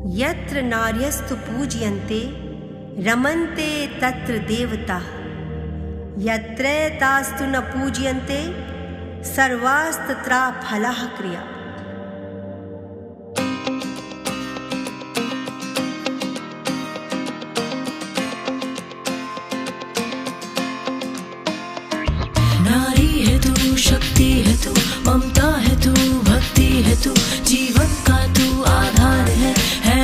यत्र नार्यस्तु पूज्यन्ते रमन्ते तत्र देवताः यत्रैतास्तु न पूज्यन्ते सर्वास्तत्रा फलाः क्रिया। नारी है तू, शक्ति है तू, ममता है तू, भक्ति है तू, जीवन का तू आधार है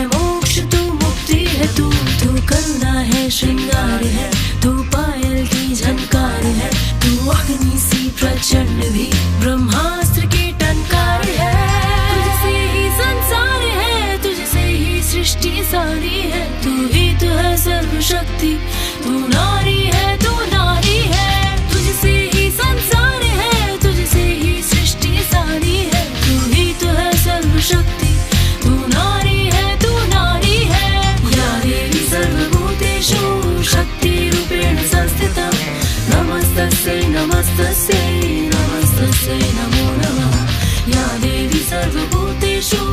मोक्ष तू, मुक्ति है तू, तू करुणा है, श्रृंगार है, तू पायल की झनकार है, तू अग्नि सी प्रचंड भी ब्रह्मास्त्र की टंकार है। तुझसे ही संसार है, तुझसे ही सृष्टि सारी है, तू ही तो है सर्वशक्ति, तू नारी है, तू नारी है। तुझसे ही संसार है, तुझसे ही सृष्टि सारी है, तू ही तो है सर्वशक्ति, तू नारी है, तू नारी है। या देवी सर्वभूतेषु शक्तिरूपेण संस्थिता, नमस्तस्यै नमस्तस्यै नमस्तस्यै नमो नमः। या देवी सर्वभूतेषु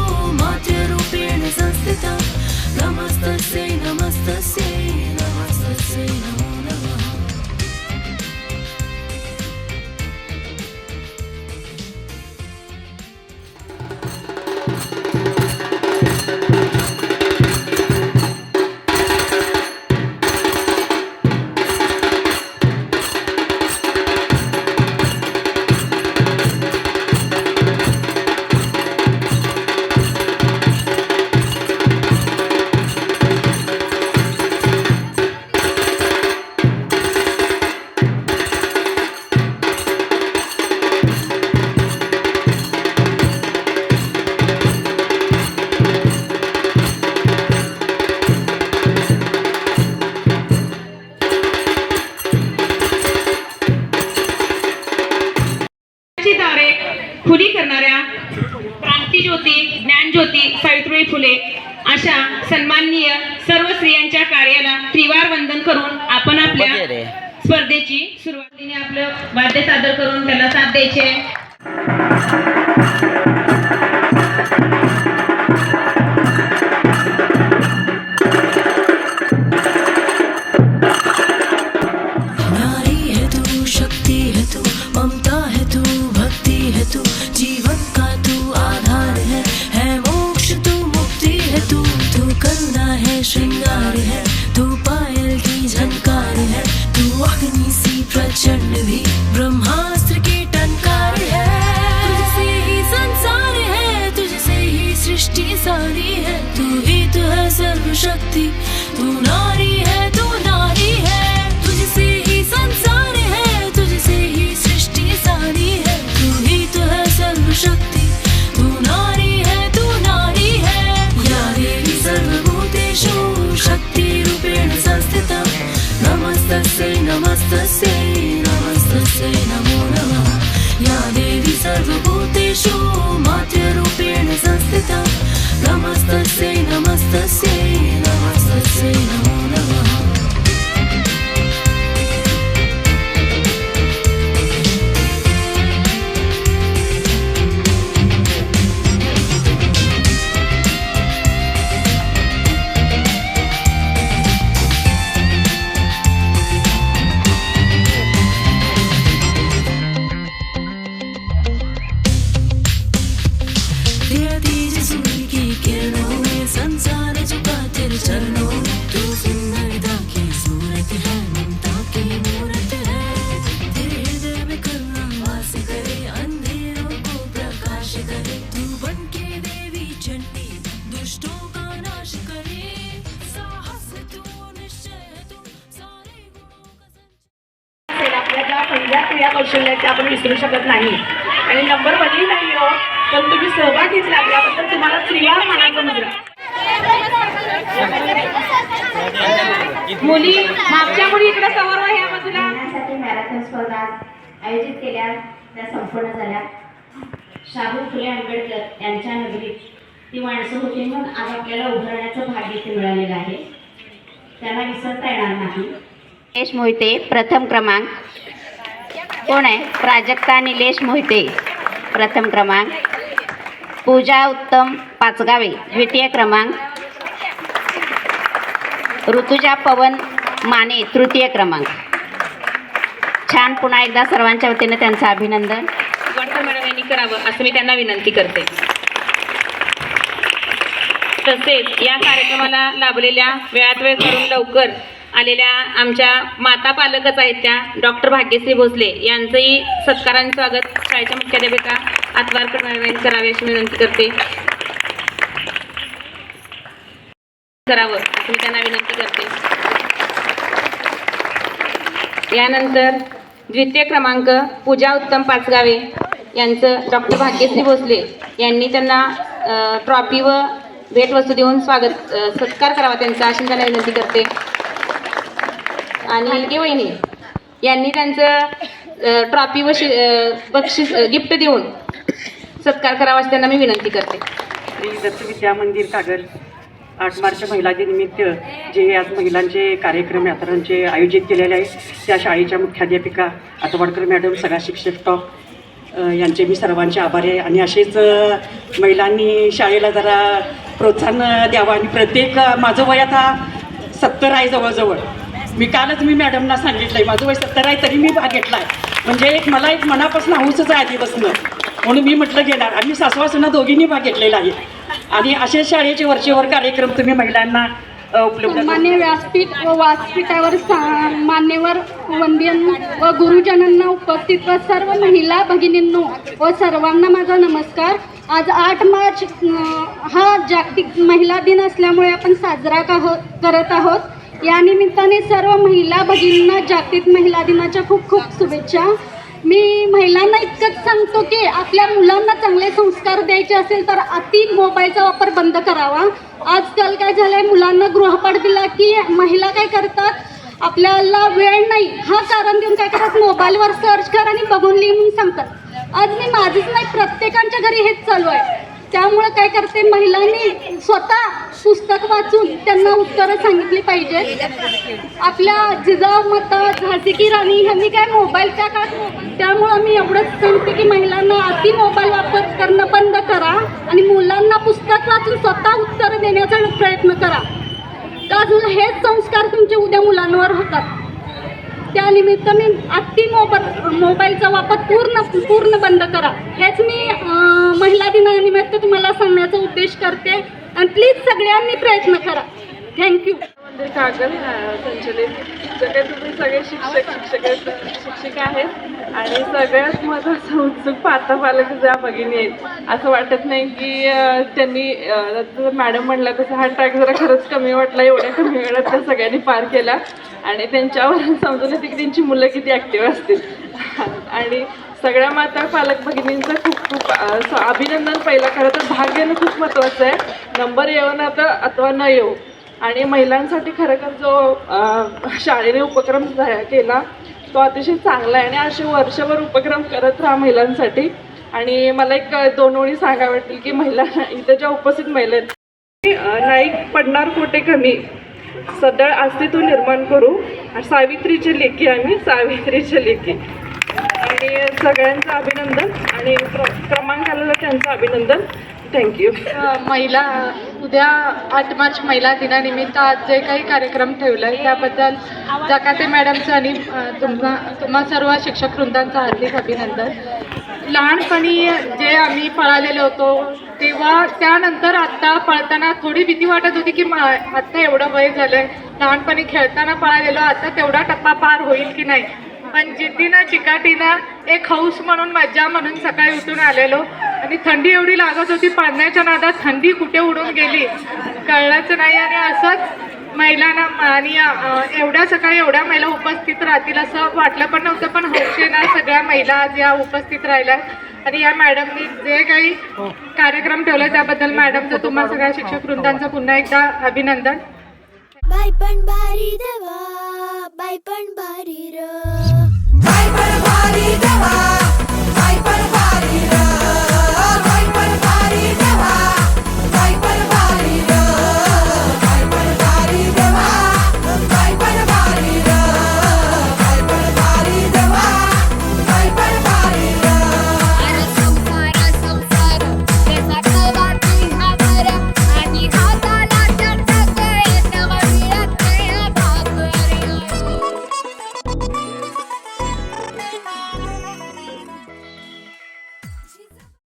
मातृरूपेण संस्थिता, नमस्तस्यै नमस्तस्यै नमस्तस्यै नमो नमः। दारे खुली करणाऱ्या क्रांतीज्योती, ज्ञानज्योती सावित्रीबाई फुले अशा सन्माननीय सर्व स्त्रियांच्या कार्याला त्रिवार वंदन करून आपण आपल्या स्पर्धेची सुरुवातीने आपलं वाद्य सादर करून त्याला साथ द्यायची आहे। नारी है तू, शक्ति है तू, ममता है तू, भक्ति है तू, जीवन का तू आधार है मोक्ष तू, मुक्ति है तू, तू करुणा है, श्रृंगार है, तू पायल की झनकार है, तू अग्नि सी प्रचंड भी ब्रह्मास्त्र की टंकार है। तुझसे ही संसार है, तुझसे ही सृष्टि सारी है, तू ही तो है सर्वशक्ति, तू नारी है, तू नारी है। तुझसे ही संसार है, तुझसे ही सृष्टि सारी है, तू ही तो है सर्वशक्ति, तू नारी है, तू नारी है। या देवी सर्वभूतेषु शक्तिरूपेण संस्थिता, नमस्तस्यै नमस्तस्यै नमस्तस्यै नमो नमः। या देवी सर्वभूतेषु मातृरूपेण संस्थिता, नमस्तस्यै नमस्तस्यै नमस्तस्यै नमो नमः। तेज सूर्य की किरणों में संसार झुका तेरे चरणों, तू सुंदरता की सूरत है, ममता की मूरत है, तेरे हृदय में करुणा वास करे, अंधेरों को प्रकाश करे, तू बन के देवी चंडी दुष्टों का नाश करे, साहस तू निश्चय तू सारे गुणों का संचय। आपल्या ज्या पहिल्या क्रिया कौशल्याचे आपण विसरू शकत नाही आणि नंबर बदली नाही हो, पण तुम्ही सहभाग घेतला त्याबद्दल तुम्हाला त्रिवार मानाचं मुद्रा। मुली मागच्या मुली इकडे समोर आहे या बाजूला। मॅरेथॉन स्पर्धा आयोजित केल्या, त्या संपूर्ण झाल्या। शाहू फुले आंबेडकर यांच्या नगरीत ती माणसं होती म्हणून आज आपल्याला उभारण्याचं भाग्य इथे मिळालेलं आहे, त्यांना विसरता येणार नाही। निलेश मोहिते प्रथम क्रमांक। कोण आहे? प्राजक्ता निलेश मोहिते प्रथम क्रमांक। पूजा उत्तम पाचगावे द्वितीय क्रमांक। ऋतुजा पवन माने तृतीय क्रमांक. छान. पुन्हा एकदा सर्वांच्या वतीने त्यांचं अभिनंदन. वाडकर मॅडम यांनी करावं असं मी त्यांना विनंती करते. तसेच या कार्यक्रमाला लाभलेल्या वेळात वेळ करून लवकर आलेल्या आमच्या माता पालकच आहेत त्या डॉक्टर भाग्यश्री भोसले यांचंही सत्काराने स्वागत शाळेच्या मुख्याध्यापिका आतवारकर मॅडम यांनी करावे अशी विनंती करते. करावं असं मी त्यांना विनंती करते. यानंतर द्वितीय क्रमांक पूजा उत्तम पाचगावे यांचं डॉक्टर भाग्यश्री भोसले यांनी त्यांना ट्रॉफी व भेटवस्तू देऊन सत्कार करावा त्यांचा अशी त्यांना विनंती करते. आणि हलके वहिनी यांनी त्यांचं ट्रॉफी व बक्षीस गिफ्ट देऊन सत्कार करावा अशी त्यांना मी विनंती करते. श्री दत्त विद्या मंदिर कागल 8 मार्च महिला दिनानिमित्त जे आज महिलांचे कार्यक्रम यात्रांचे आयोजित केलेले आहे त्या शाळेच्या मुख्याध्यापिका आतवाडकर मॅडम, सगळा शिक्षक स्टाफ यांचे मी सर्वांचे आभारी आहे. आणि असेच महिलांनी शाळेला जरा प्रोत्साहन द्यावं. आणि प्रत्येक माझं वय आता 70 आहे जवळजवळ. मी कालच मॅडमना सांगितलं आहे माझं वय 70 आहे तरी मी भाग घेतला आहे. म्हणजे मला एक मनापासून हौसच आहे आधीपासून, म्हणून मी म्हटलं घेणार. आणि सासू-सासूंना दोघींनी भाग घेतलेला आहे. आणि असे शाळेचे वरचेवर कार्यक्रम तुम्ही महिलांना उपलब्ध मान्य व्यासपीठ व व्यासपीठावर मान्यवर वंदन व गुरुजनांना उपस्थित व सर्व महिला भगिनींनो व सर्वांना माझा नमस्कार. आज 8 मार्च हा जागतिक महिला दिन असल्यामुळे आपण साजरा करत आहोत. या निमित्ताने सर्व महिला भगिनींना जागतिक महिला दिनाच्या खूप खूप शुभेच्छा. मी महिलांना इतकंच सांगतो की आपल्या मुलांना चांगले संस्कार द्यायचे असेल तर अति मोबाईलचा वापर बंद करावा. आजकाल काय झालं आहे, मुलांना गृहपाठ दिला की महिला काय करतात, आपल्याला वेळ नाही हा कारण देऊन काय करतात, मोबाईलवर सर्च कर आणि बघून लिहून सांगतात. आज मी माझीच नाही प्रत्येकांच्या घरी हेच चालू आहे. त्यामुळे काय करते, महिलांनी स्वतः पुस्तक वाचून त्यांना उत्तरं सांगितली पाहिजे. आपल्या जिजाऊ माता झाशी की राणी ह्यांनी काय मोबाईलच्या काळात, त्यामुळं मी एवढंच सांगते की महिलांना अति मोबाईल वापर करणं बंद करा आणि मुलांना पुस्तक वाचून स्वतः उत्तरं देण्याचा प्रयत्न करा. अजून हेच संस्कार तुमचे उद्या मुलांवर होतात. त्यानिमित्त मी अति मोबाईलचा वापर पूर्ण बंद करा हेच मी महिला दिनानिमित्त तुम्हाला सांगण्याचा उद्देश करते. आणि प्लीज सगळ्यांनी प्रयत्न करा. थँक्यू. कागल संचलित सगळे तुम्ही सगळे शिक्षिका आहेत आणि सगळ्यात महत्त्वाचं उत्सुक पालक ज्या भगिनी आहेत. असं वाटत नाही की त्यांनी मॅडम म्हटलं तसं हा ट्रॅक जरा खरंच कमी वाटला. एवढ्या कमी वेळात त्या सगळ्यांनी पार केला आणि त्यांच्यावर समजून येते की त्यांची मुलं किती ॲक्टिव्ह असतील. आणि सगळ्या माता पालक भगिनींचं खूप खूप अभिनंदन. पहिला खरं तर भाग घेणं खूप महत्त्वाचं आहे. नंबर येऊ ना तर अथवा न येऊ. आणि महिलांसाठी खरंतर जो शाळेने उपक्रम केला तो अतिशय चांगला आहे आणि असे वर्षभर उपक्रम करत राहा महिलांसाठी. आणि मला एक 2 ओळी सांगाव्या वाटतील की महिला इथं ज्या उपस्थित महिला आहेत, नाही पडणार कोठे कमी, सदळ अस्तित्व निर्माण करू. सावित्रीचे लेखी आम्ही, सावित्रीचे लेखी. आणि सगळ्यांचं अभिनंदन आणि क्रमांक आलेला त्यांचं अभिनंदन. थँक्यू. महिला उद्या 8 मार्च महिला दिनानिमित्त आज जे काही कार्यक्रम ठेवला आहे त्याबद्दल जकाते मॅडमचं आणि तुम्हा सर्व शिक्षक वृंदांचं हार्दिक अभिनंदन. लहानपणी जे आम्ही पळालेलो होतो तेव्हा त्यानंतर आत्ता पळताना थोडी भीती वाटत होती की आत्ता एवढं वय झालं आहे, लहानपणी खेळताना पळालेलो आता तेवढा टप्पा पार होईल की नाही. पण जिद्दीनं चिकाटीनं एक हौस म्हणून मज्जा म्हणून सकाळी उठून आलेलो आणि थंडी एवढी लागत होती, पाण्याच्या नादात थंडी कुठे उडून गेली कळलंच नाही. आणि असंच महिलांना आणि एवढ्या सकाळी एवढ्या महिला उपस्थित राहतील असं वाटलं पण नव्हतं. पण हौसेनं सगळ्या महिला आज या उपस्थित राहिल्या आणि या मॅडमनी जे काही कार्यक्रम ठेवला त्याबद्दल मॅडमचं तुम्हा सगळ्या शिक्षक वृंदांचं पुन्हा एकदा अभिनंदन. बाय पण भारी देवा, बाय पण भारी र, बाय पण भारी देवा.